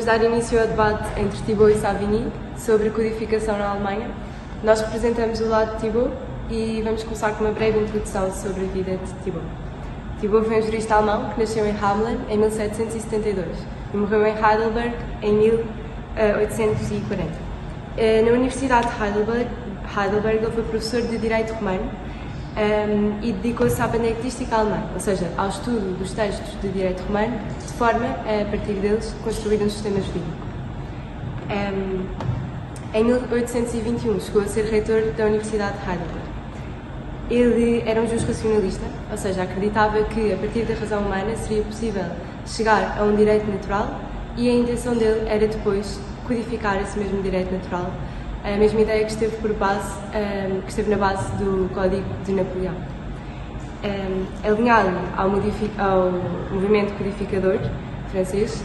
vamos dar início ao debate entre Thibault e Savigny sobre a codificação na Alemanha. Nós representamos o lado de Thibault e vamos começar com uma breve introdução sobre a vida de Thibault. Thibault foi um jurista alemão que nasceu em Hameln em 1772 e morreu em Heidelberg em 1840. Na Universidade de Heidelberg ele foi professor de Direito Romano e dedicou-se à benedictística alemã, ou seja, ao estudo dos textos de Direito Romano, de forma, a partir deles, construir um sistema jurídico. Em 1821 chegou a ser reitor da Universidade de Heidelberg. Ele era um juiz racionalista, ou seja, acreditava que, a partir da razão humana, seria possível chegar a um direito natural e a intenção dele era depois codificar esse mesmo direito natural, a mesma ideia que esteve na base do Código de Napoleão. Alinhado ao movimento codificador francês,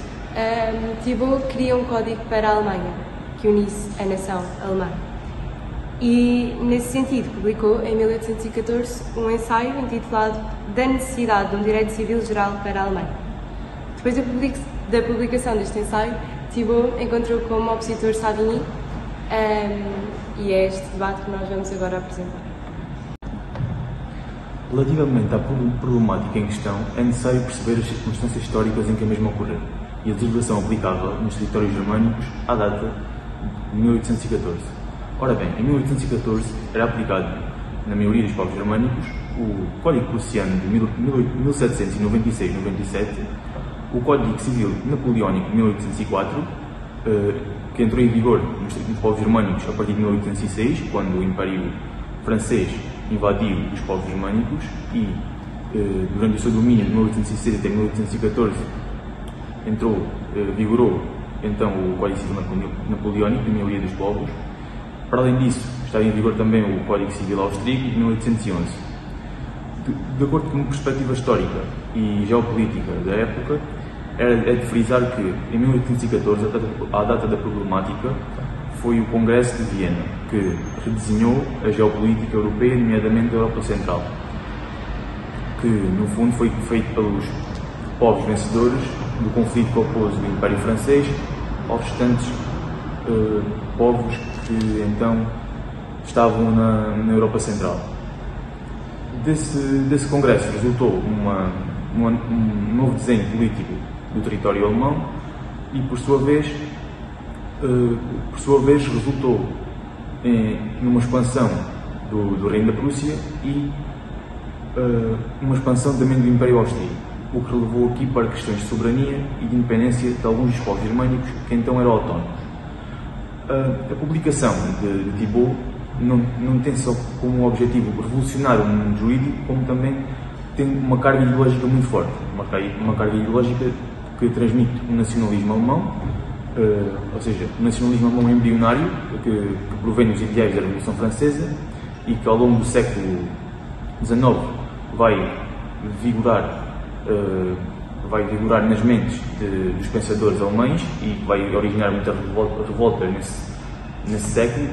Thibault cria um código para a Alemanha, que unisse a nação alemã. E, nesse sentido, publicou, em 1814, um ensaio intitulado Da necessidade de um direito civil geral para a Alemanha. Depois da publicação deste ensaio, Thibault encontrou como opositor Savigny, e é este debate que nós vamos agora apresentar. Relativamente à problemática em questão, é necessário perceber as circunstâncias históricas em que a mesma ocorreu e a legislação aplicável nos territórios germânicos à data de 1814. Ora bem, em 1814 era aplicado na maioria dos povos germânicos o Código Prussiano de 1796-97, o Código Civil Napoleónico de 1804, que entrou em vigor nos povos germânicos a partir de 1806, quando o Império Francês invadiu os povos germânicos e, durante o seu domínio de 1806 até 1814, vigorou então o Código Civil Napoleónico da maioria dos povos. Para além disso, está em vigor também o Código Civil Austríaco de 1811. De acordo com uma perspectiva histórica e geopolítica da época, é de frisar que, em 1814, a data da problemática, foi o Congresso de Viena, que redesenhou a geopolítica europeia, nomeadamente a Europa Central, que, no fundo, foi feito pelos povos vencedores do conflito que opôs o Império Francês aos restantes povos que, então, estavam na Europa Central. Desse Congresso resultou um novo desenho político do território alemão e, por sua vez, resultou numa expansão do Reino da Prússia e uma expansão também do Império Austríaco, o que levou aqui para questões de soberania e de independência de alguns dos povos germânicos que então eram autónomos. A publicação de Thibault não tem só como objetivo revolucionar o mundo jurídico, como também tem uma carga ideológica muito forte, uma carga ideológica que transmite o nacionalismo alemão, ou seja, o nacionalismo alemão embrionário, que provém dos ideais da Revolução Francesa e que ao longo do século XIX vai vigorar nas mentes dos pensadores alemães e vai originar muita revolta nesse século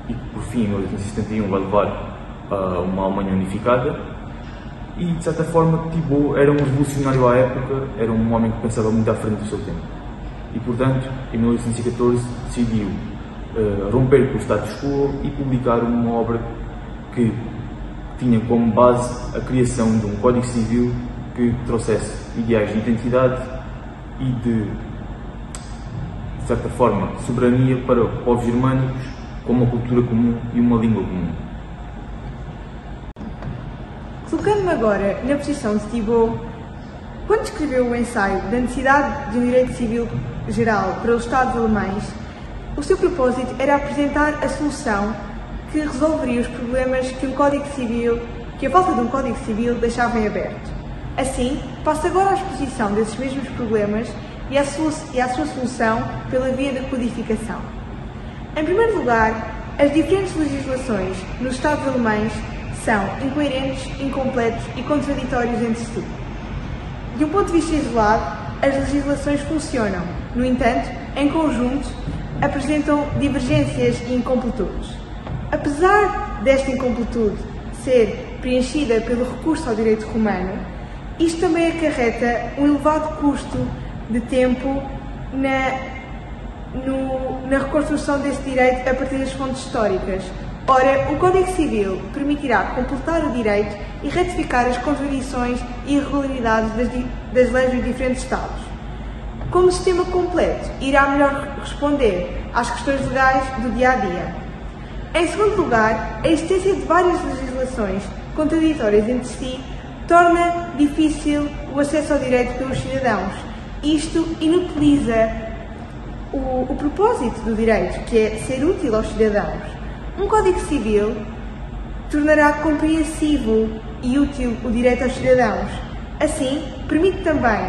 e que, por fim, em 1871, vai levar a uma Alemanha unificada. E, de certa forma, Thibault era um revolucionário à época, era um homem que pensava muito à frente do seu tempo. E, portanto, em 1814 decidiu romper com o status quo e publicar uma obra que tinha como base a criação de um Código Civil que trouxesse ideais de identidade e de certa forma, soberania para povos germânicos com uma cultura comum e uma língua comum. Colocando-me agora na posição de Thibault, quando escreveu o ensaio da necessidade de um direito civil geral para os Estados alemães, o seu propósito era apresentar a solução que resolveria os problemas que a falta de um Código Civil deixava em aberto. Assim, passo agora à exposição desses mesmos problemas e à sua solução pela via da codificação. Em primeiro lugar, as diferentes legislações nos Estados alemães são incoerentes, incompletos e contraditórios entre si. De um ponto de vista isolado, as legislações funcionam, no entanto, em conjunto, apresentam divergências e incompletudes. Apesar desta incompletude ser preenchida pelo recurso ao direito romano, isto também acarreta um elevado custo de tempo na reconstrução desse direito a partir das fontes históricas. Ora, o Código Civil permitirá completar o direito e retificar as contradições e irregularidades das leis dos diferentes Estados. Como sistema completo, irá melhor responder às questões legais do dia-a-dia. Em segundo lugar, a existência de várias legislações contraditórias entre si torna difícil o acesso ao direito pelos cidadãos. Isto inutiliza o propósito do direito, que é ser útil aos cidadãos. Um Código Civil tornará compreensível e útil o direito aos cidadãos. Assim, permite também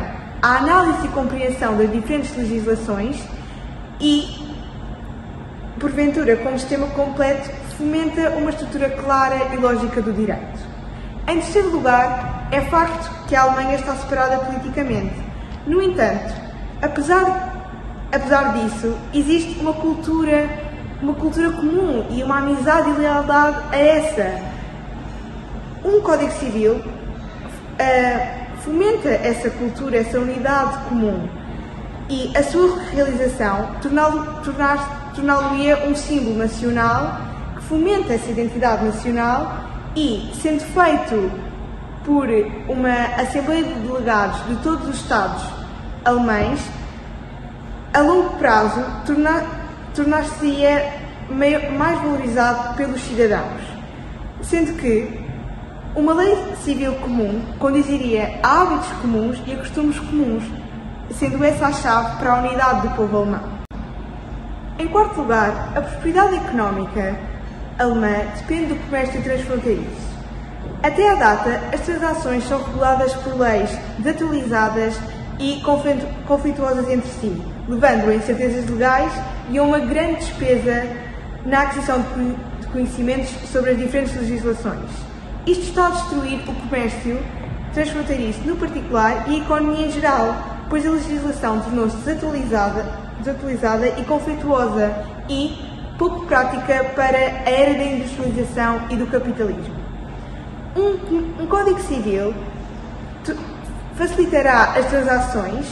a análise e compreensão das diferentes legislações e, porventura, como sistema completo, fomenta uma estrutura clara e lógica do direito. Em terceiro lugar, é facto que a Alemanha está separada politicamente. No entanto, apesar disso, existe uma cultura comum e uma amizade e lealdade a essa. Um Código Civil fomenta essa cultura, essa unidade comum, e a sua realização torná-lo-ia um símbolo nacional que fomenta essa identidade nacional e, sendo feito por uma Assembleia de Delegados de todos os Estados alemães, a longo prazo tornar-se-ia mais valorizado pelos cidadãos, sendo que uma lei civil comum conduziria a hábitos comuns e a costumes comuns, sendo essa a chave para a unidade do povo alemão. Em quarto lugar, a prosperidade económica alemã depende do comércio transfronteiriço. Até à data, as transações são reguladas por leis desatualizadas e conflituosas entre si, levando a incertezas legais e a uma grande despesa na aquisição de conhecimentos sobre as diferentes legislações. Isto está a destruir o comércio transfronteiriço no particular e a economia em geral, pois a legislação tornou-se desatualizada e conflituosa e pouco prática para a era da industrialização e do capitalismo. Um Código Civil facilitará as transações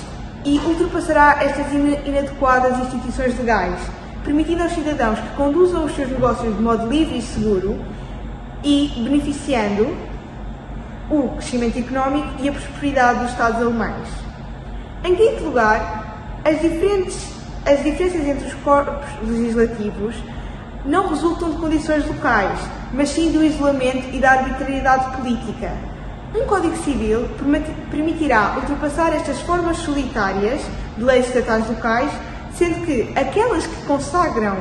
e ultrapassará estas inadequadas instituições legais, permitindo aos cidadãos que conduzam os seus negócios de modo livre e seguro e beneficiando o crescimento económico e a prosperidade dos Estados alemães. Em quinto lugar, as diferenças entre os corpos legislativos não resultam de condições locais, mas sim do isolamento e da arbitrariedade política. Um Código Civil permitirá ultrapassar estas formas solitárias de leis estatais locais, sendo que aquelas que consagram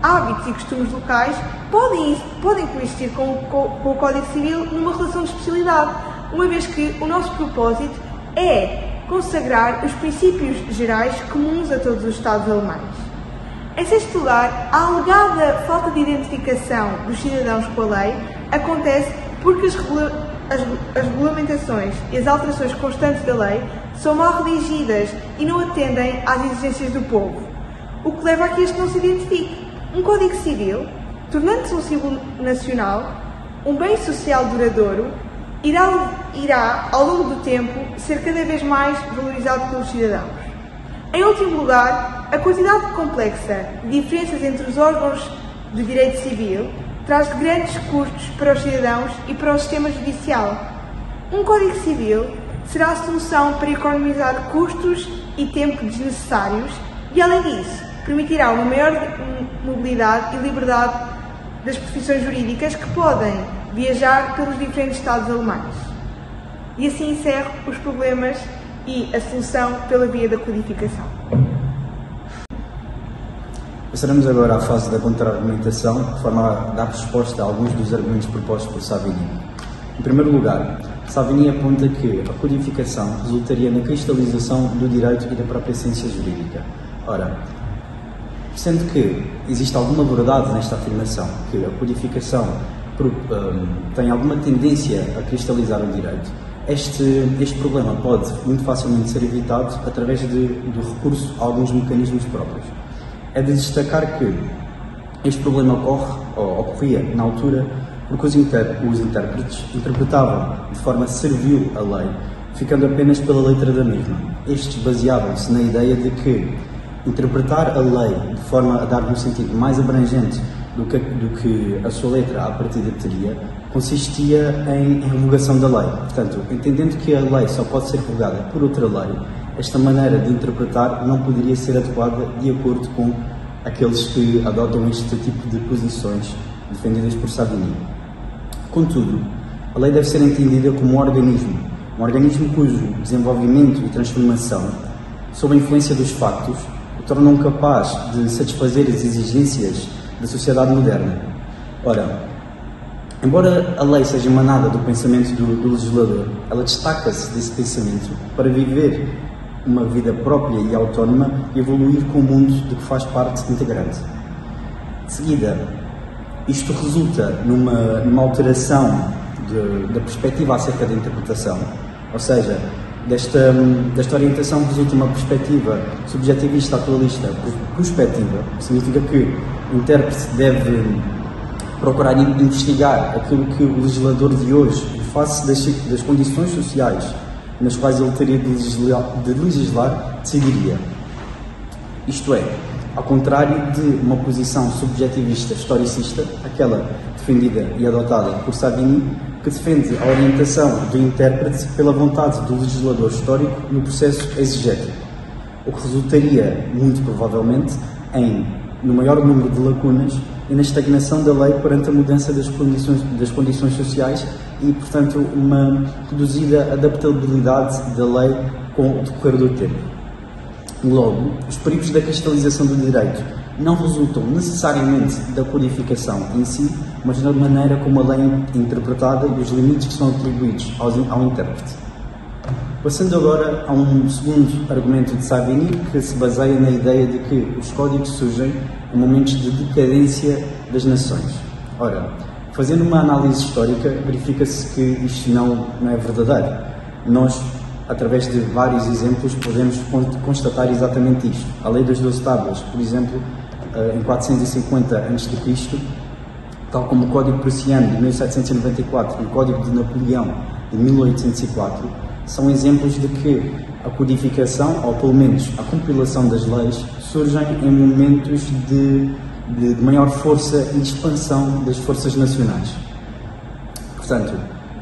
hábitos e costumes locais podem coexistir com o Código Civil numa relação de especialidade, uma vez que o nosso propósito é consagrar os princípios gerais comuns a todos os Estados alemães. Em sexto lugar, a alegada falta de identificação dos cidadãos com a lei acontece porque as regulamentações e as alterações constantes da lei são mal redigidas e não atendem às exigências do povo, o que leva a que este não se identifique. Um Código Civil, tornando-se um símbolo nacional, um bem social duradouro, irá, ao longo do tempo, ser cada vez mais valorizado pelos cidadãos. Em último lugar, a quantidade complexa de diferenças entre os órgãos do direito civil traz grandes custos para os cidadãos e para o sistema judicial. Um Código Civil será a solução para economizar custos e tempo desnecessários e, além disso, permitirá uma maior mobilidade e liberdade das profissões jurídicas que podem viajar pelos diferentes Estados alemães. E assim encerro os problemas e a solução pela via da codificação. Passaremos agora à fase da contra-argumentação, de forma a dar resposta a alguns dos argumentos propostos por Savigny. Em primeiro lugar, Savigny aponta que a codificação resultaria na cristalização do direito e da própria ciência jurídica. Ora, sendo que existe alguma verdade nesta afirmação, que a codificação tem alguma tendência a cristalizar o direito, este problema pode muito facilmente ser evitado através do recurso a alguns mecanismos próprios. É de destacar que este problema ocorria na altura porque os intérpretes interpretavam de forma servil a lei, ficando apenas pela letra da mesma. Estes baseavam-se na ideia de que interpretar a lei de forma a dar um sentido mais abrangente do que a sua letra à partida teria, consistia em revogação da lei. Portanto, entendendo que a lei só pode ser revogada por outra lei, esta maneira de interpretar não poderia ser adequada de acordo com aqueles que adotam este tipo de posições defendidas por Savigny. Contudo, a lei deve ser entendida como um organismo cujo desenvolvimento e transformação, sob a influência dos factos, o tornam capaz de satisfazer as exigências da sociedade moderna. Ora, embora a lei seja emanada do pensamento do legislador, ela destaca-se desse pensamento para viver uma vida própria e autónoma e evoluir com o mundo de que faz parte integrante. De seguida, isto resulta numa alteração da perspectiva acerca da interpretação, ou seja, desta orientação resulta uma perspectiva subjetivista, atualista, prospectiva, que significa que o intérprete deve procurar investigar aquilo que o legislador de hoje, face das condições sociais nas quais ele teria de legislar, decidiria. Isto é, ao contrário de uma posição subjetivista historicista, aquela defendida e adotada por Savigny, que defende a orientação do intérprete pela vontade do legislador histórico no processo exegético, o que resultaria, muito provavelmente, no maior número de lacunas e na estagnação da lei perante a mudança das condições sociais e, portanto, uma reduzida adaptabilidade da lei com o decorrer do tempo. Logo, os perigos da cristalização do direito não resultam necessariamente da codificação em si, mas da maneira como a lei é interpretada e os limites que são atribuídos ao intérprete. Passando agora a um segundo argumento de Savigny, que se baseia na ideia de que os códigos surgem em momentos de decadência das nações. Ora, fazendo uma análise histórica, verifica-se que isto não é verdadeiro. Nós, através de vários exemplos, podemos constatar exatamente isto. A Lei das 12 Tábuas, por exemplo, em 450 a.C., tal como o Código Prussiano de 1794 e o Código de Napoleão de 1804, são exemplos de que a codificação, ou pelo menos a compilação das leis, surgem em momentos de maior força e expansão das forças nacionais. Portanto,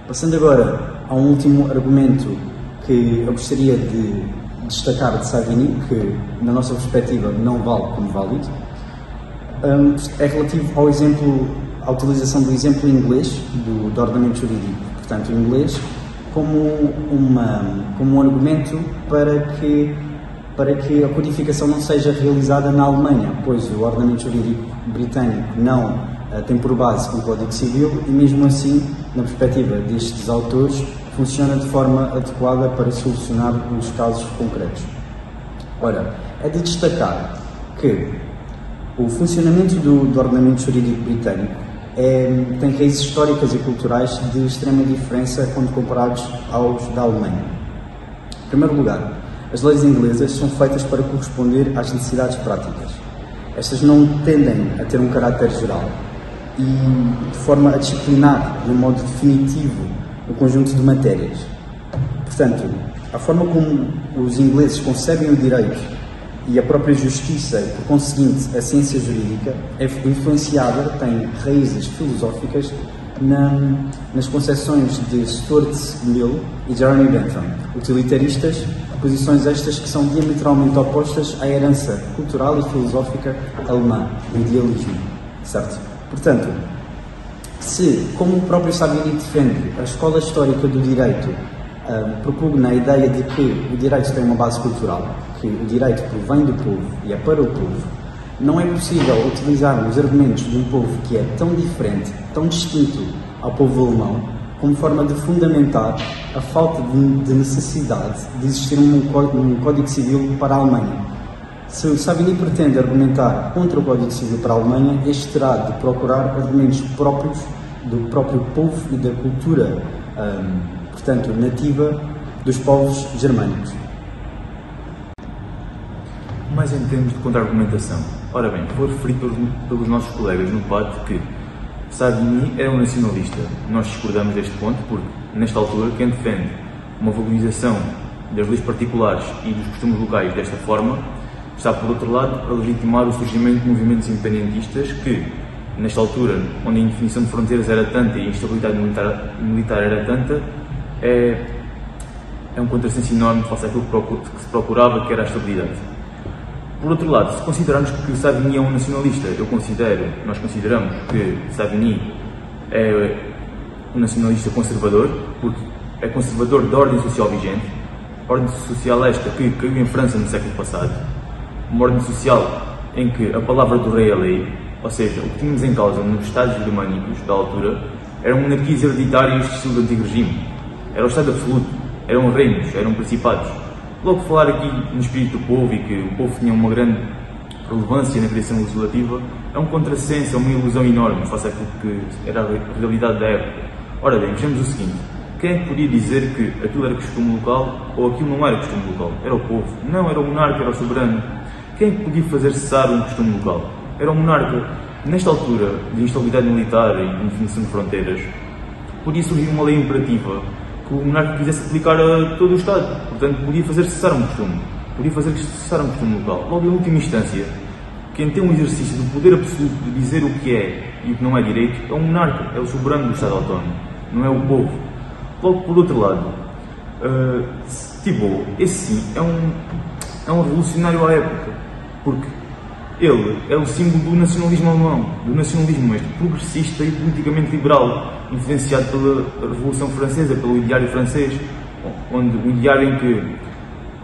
passando agora a um último argumento que eu gostaria de destacar de Savigny, que na nossa perspectiva não vale como válido, é relativo à utilização do exemplo inglês do ordenamento jurídico. Portanto, o inglês como um argumento para que a codificação não seja realizada na Alemanha, pois o ordenamento jurídico britânico não tem por base um Código Civil e, mesmo assim, na perspectiva destes autores, funciona de forma adequada para solucionar os casos concretos. Ora, é de destacar que o funcionamento do ordenamento jurídico britânico tem raízes históricas e culturais de extrema diferença quando comparados aos da Alemanha. Em primeiro lugar, as leis inglesas são feitas para corresponder às necessidades práticas. Estas não tendem a ter um caráter geral e de forma a disciplinar de um modo definitivo o conjunto de matérias. Portanto, a forma como os ingleses concebem o direito e a própria justiça e, por conseguinte, a ciência jurídica é influenciada, tem raízes filosóficas nas concepções de Stuart Mill e Jeremy Bentham, utilitaristas, posições estas que são diametralmente opostas à herança cultural e filosófica alemã, o idealismo, certo? Portanto, se, como o próprio Savigny defende, a escola histórica do direito propugna a ideia de que o direito tem uma base cultural, que o direito provém do povo e é para o povo, não é possível utilizar os argumentos de um povo que é tão diferente, tão distinto ao povo alemão, como forma de fundamentar a falta de necessidade de existir um Código Civil para a Alemanha. Se o Savigny pretende argumentar contra o Código Civil para a Alemanha, este terá de procurar argumentos próprios do próprio povo e da cultura, portanto, nativa dos povos germânicos. Mais em termos de contra-argumentação. Ora bem, foi referido pelos nossos colegas no debate que Savigny era um nacionalista. Nós discordamos deste ponto porque, nesta altura, quem defende uma valorização das leis particulares e dos costumes locais desta forma está, por outro lado, a legitimar o surgimento de movimentos independentistas que, nesta altura, onde a indefinição de fronteiras era tanta e a instabilidade militar era tanta, é um contrassenso enorme face àquilo que se procurava, que era a estabilidade. Por outro lado, se considerarmos que Savigny é um nacionalista, nós consideramos que Savigny é um nacionalista conservador, porque é conservador da ordem social vigente, ordem social esta que caiu em França no século passado, uma ordem social em que a palavra do rei é lei, ou seja, o que tínhamos em causa nos Estados germânicos da altura eram monarquias hereditárias de estilo do antigo regime, era o Estado absoluto, eram reinos, eram principados. Logo, falar aqui no espírito do povo e que o povo tinha uma grande relevância na criação legislativa é um contrassenso, é uma ilusão enorme face àquilo que era a realidade da época. Ora bem, vejamos o seguinte: quem é que podia dizer que aquilo era costume local ou aquilo não era costume local? Era o povo. Não, era o monarca, era o soberano. Quem é que podia fazer cessar um costume local? Era o monarca. Nesta altura de instabilidade militar e de indefinição de fronteiras, podia surgir uma lei imperativa que o monarca quisesse aplicar a todo o Estado. Portanto, podia fazer cessar um costume. Podia fazer cessar um costume local. Logo, em última instância, quem tem um exercício do poder absoluto de dizer o que é e o que não é direito é o monarca, é o soberano do Estado autónomo, não é o povo. Logo, por outro lado, Thibault, esse sim, é um revolucionário à época, porque ele é o símbolo do nacionalismo alemão, do nacionalismo este progressista e politicamente liberal, influenciado pela Revolução Francesa, pelo ideário francês, onde o ideário em que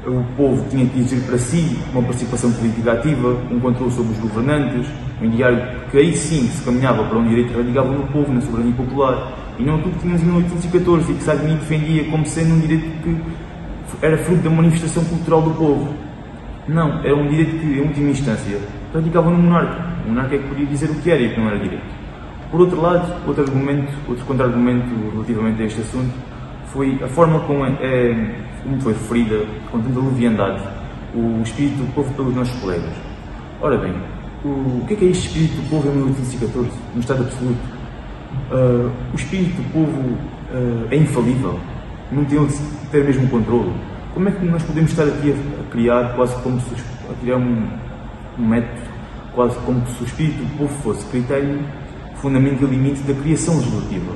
o povo tinha que exigir para si uma participação política ativa, um controle sobre os governantes, um ideário que aí sim se caminhava para um direito radicado no povo, na soberania popular, e não aquilo que tínhamos em 1814 e que Savigny defendia como sendo um direito que era fruto da manifestação cultural do povo. Não, era um direito que, em última instância, radicava no monarca. O monarca é que podia dizer o que era e o que não era direito. Por outro lado, outro contra-argumento relativamente a este assunto foi a forma como foi referida, com tanta leviandade, o espírito do povo pelos nossos colegas. Ora bem, o que é este espírito do povo em 1814, no Estado absoluto? O espírito do povo é infalível, não tem de ter mesmo controle. Como é que nós podemos estar aqui a criar quase como se um método, quase como se o espírito do povo fosse critério, fundamento e limite da criação legislativa?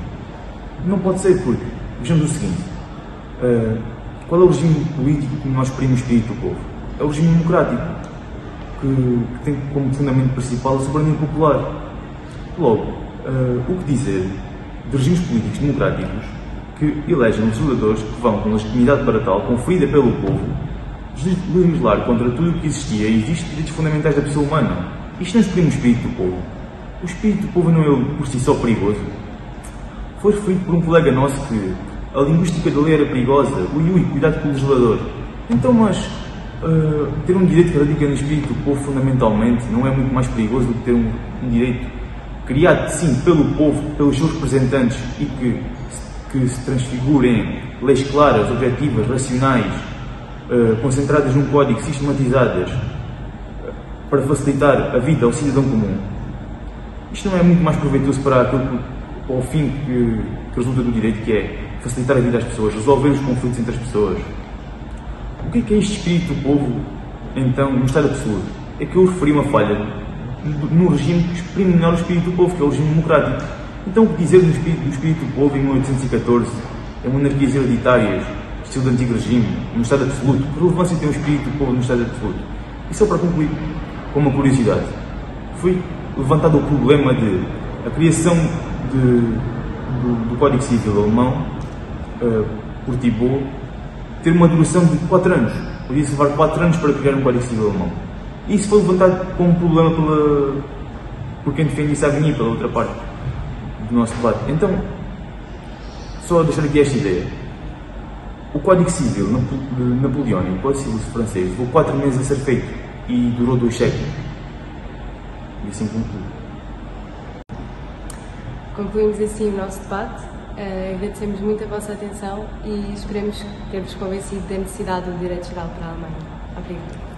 Não pode ser, porque, vejamos o seguinte, qual é o regime político que nós exprime o espírito do povo? É o regime democrático, que tem como fundamento principal a soberania popular. Logo, o que dizer de regimes políticos democráticos que elegem legisladores que vão, com legitimidade para tal, conferida pelo povo, legislar contra tudo o que existia e existe direitos fundamentais da pessoa humana? Isto não exprime o espírito do povo. O espírito do povo não é por si só perigoso. Foi referido por um colega nosso que a linguística da lei era perigosa. Ui, cuidado com o legislador. Então, mas ter um direito que radica no espírito do povo fundamentalmente não é muito mais perigoso do que ter um direito criado, sim, pelo povo, pelos seus representantes e que se transfigurem leis claras, objetivas, racionais, concentradas num código, sistematizadas, para facilitar a vida ao cidadão comum. Isto não é muito mais proveitoso para o fim que resulta do direito, que é facilitar a vida às pessoas, resolver os conflitos entre as pessoas. O que é este espírito do povo, então, no Estado absoluto? É que eu referi uma falha no regime que exprime melhor o espírito do povo, que é o regime democrático. Então, o que dizer do espírito do povo em 1814, em monarquias hereditárias, estilo do antigo regime, no Estado absoluto? Que relevância tem o espírito do povo no Estado absoluto? E só para concluir, com uma curiosidade, foi levantado o problema de a criação do Código Civil alemão por Thibault ter uma duração de 4 anos. Podia-se levar 4 anos para criar um Código Civil alemão. E isso foi levantado como problema por quem defendia Savigny, pela outra parte do nosso debate. Então, só deixar aqui esta ideia. O Código Civil napoleónico, o Código Civil francês, levou 4 meses a ser feito e durou 2 séculos. E assim concluo. Concluímos assim o nosso debate. Agradecemos muito a vossa atenção e esperemos ter-vos convencido da necessidade do direito geral para a Alemanha. Obrigada.